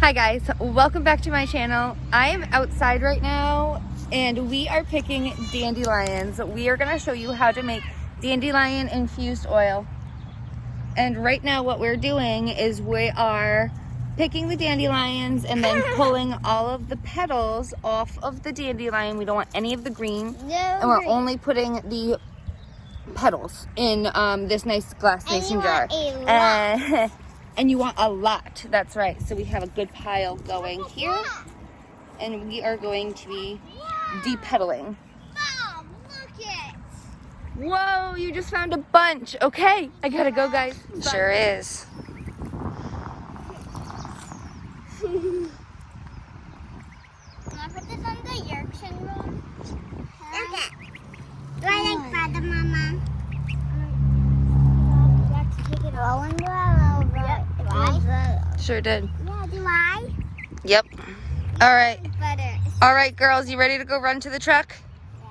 Hi guys, welcome back to my channel. I am outside right now and we are picking dandelions. We are going to show you how to make dandelion infused oil. And right now what we're doing is we are picking the dandelions and then pulling all of the petals off of the dandelion. We don't want any of the green. And we're only putting the petals in this nice glass mason jar. And you want a lot, that's right. So we have a good pile going here, and we are going to be depetaling. Mom, look it! Whoa, you just found a bunch. Okay, I gotta go, guys. Sure is. Can I put this on the Yorkshire roll? Okay. Do I like Father, Mama? You have to take it all in the yep. Sure did. Yeah, do I? Yep. All right. Butter. All right, girls, you ready to go run to the truck? Yeah.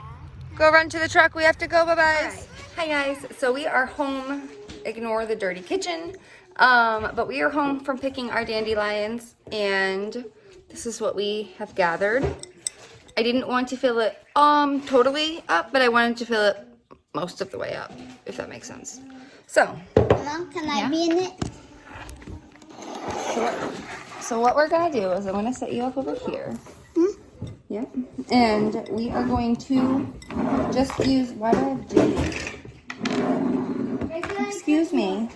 Go run to the truck. We have to go. Bye-bye. Right. Hi, guys. So we are home. Ignore the dirty kitchen. But we are home from picking our dandelions, and this is what we have gathered. I didn't want to fill it totally up, but I wanted to fill it most of the way up, if that makes sense. So, Mom, can I be in it? So what we're gonna do is I'm gonna set you up over here. Yep. And we are going to just use, why do I have juice? Excuse me.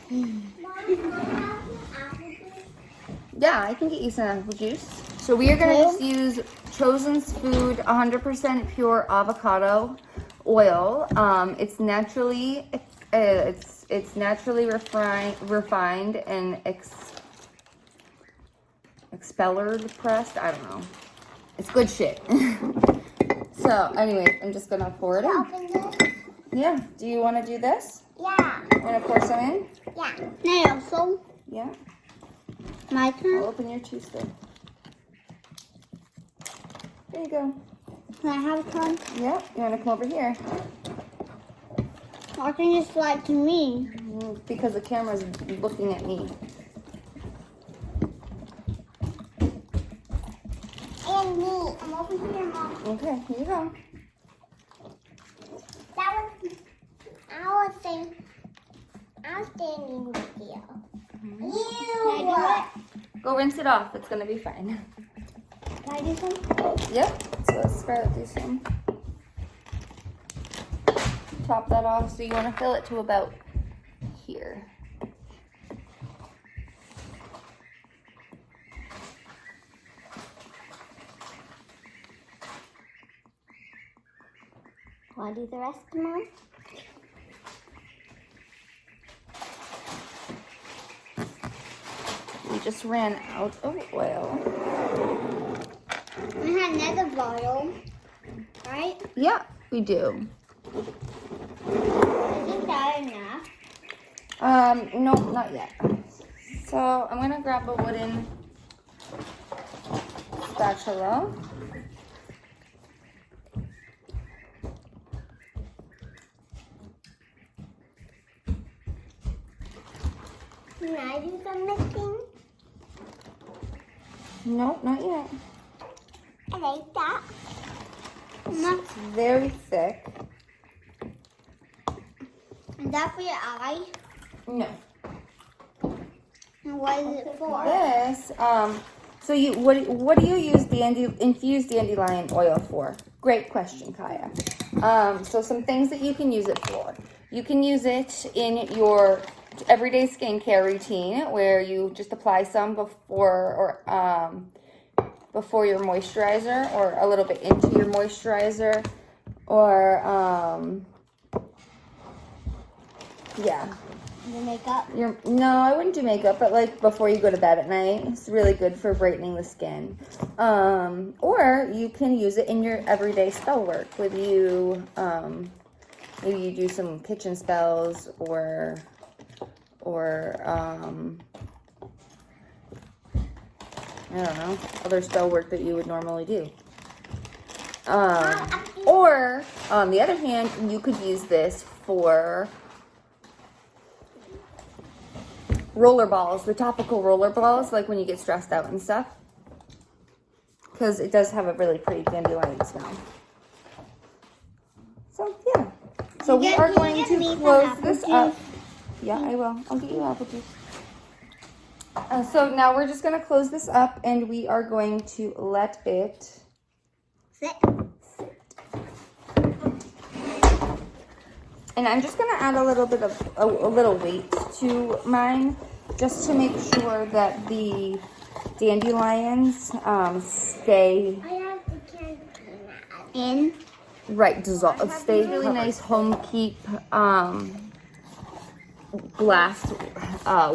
Yeah, I can get you some apple juice. So we are gonna just use Chosen's Food 100% pure avocado oil. It's naturally refined and expellered pressed. I don't know. It's good shit. So, anyways, I'm just gonna pour it in. Yeah. Do you want to do this? Yeah. You want to pour some in? Yeah. No, also. Yeah. My turn. I'll open your juice there. There you go. Can I have a turn? Yep. You want to come over here? Why can you slide to me? Because the camera's looking at me. And me. I'm over here, Mom. Okay, here you go. I was standing with you. Can I do it? Go rinse it off. It's gonna be fine. Can I do some? Yep. So let's Scarlett do some. Top that off. So you want to fill it to about here. Want to do the rest, Mom? We just ran out of oil. We have another bottle, right? Yeah, we do. Isn't that enough? No, not yet. So I'm gonna grab a wooden spatula. Can I do some mixing? No, not yet. I like that. It's very thick. Is that for your eye? No. And what is it for? This, so what do you use infused dandelion oil for? Great question, Kaya. So some things that you can use it for. You can use it in your everyday skincare routine where you just apply some before your moisturizer or a little bit into your moisturizer or yeah. Your makeup? No, I wouldn't do makeup, but like before you go to bed at night, it's really good for brightening the skin. Or you can use it in your everyday spell work with you. Maybe you do some kitchen spells or I don't know, other spell work that you would normally do. Or on the other hand, you could use this for roller balls, the topical roller balls, like when you get stressed out and stuff. Because it does have a really pretty dandelion smell. So, yeah. So we are going to close this up. Yeah, I will. I'll get you apple juice. So now we're just going to close this up and we are going to let it sit. And I'm just going to add a little bit of a little weight to mine just to make sure that the dandelions stay In. right, dissolve, stay really nice home keep glass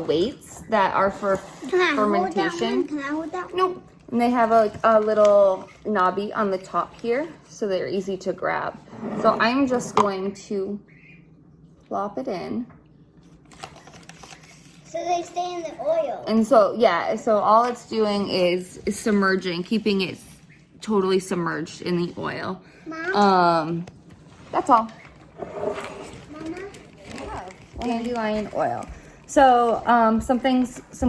weights that are for fermentation. Can I hold that one? Nope. And they have a little knobby on the top here, so they're easy to grab. So I'm just going to plop it in. So they stay in the oil. And so, yeah, so all it's doing is submerging, keeping it totally submerged in the oil. Mom? That's all. Mama? Dandelion oil. So, some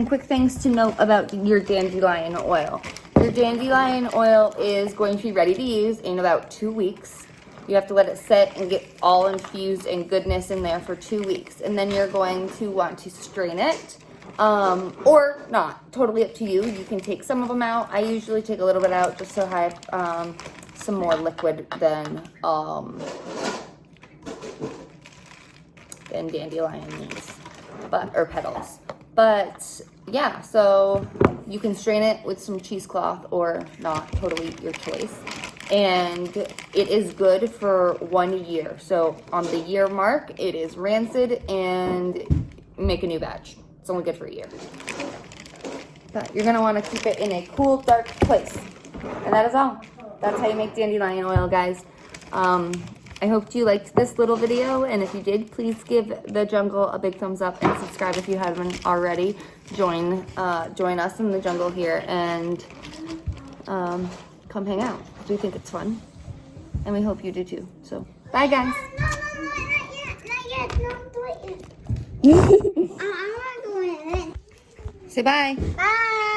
quick things to note about your dandelion oil. Your dandelion oil is going to be ready to use in about 2 weeks. You have to let it sit and get all infused and goodness in there for 2 weeks. And then you're going to want to strain it, or not, totally up to you. You can take some of them out. I usually take a little bit out just so I have some more liquid than dandelion leaves, or petals. But yeah, so you can strain it with some cheesecloth or not, totally your choice. And it is good for 1 year. So on the year mark, it is rancid and make a new batch. It's only good for a year. But you're gonna wanna keep it in a cool, dark place. And that is all. That's how you make dandelion oil, guys. I hope you liked this little video, and if you did, please give the jungle a big thumbs up and subscribe if you haven't already. Join us in the jungle here and come hang out. We think it's fun, and we hope you do too. So, bye guys. No, not yet. Don't do it yet. I'm not doing it. Say bye. Bye.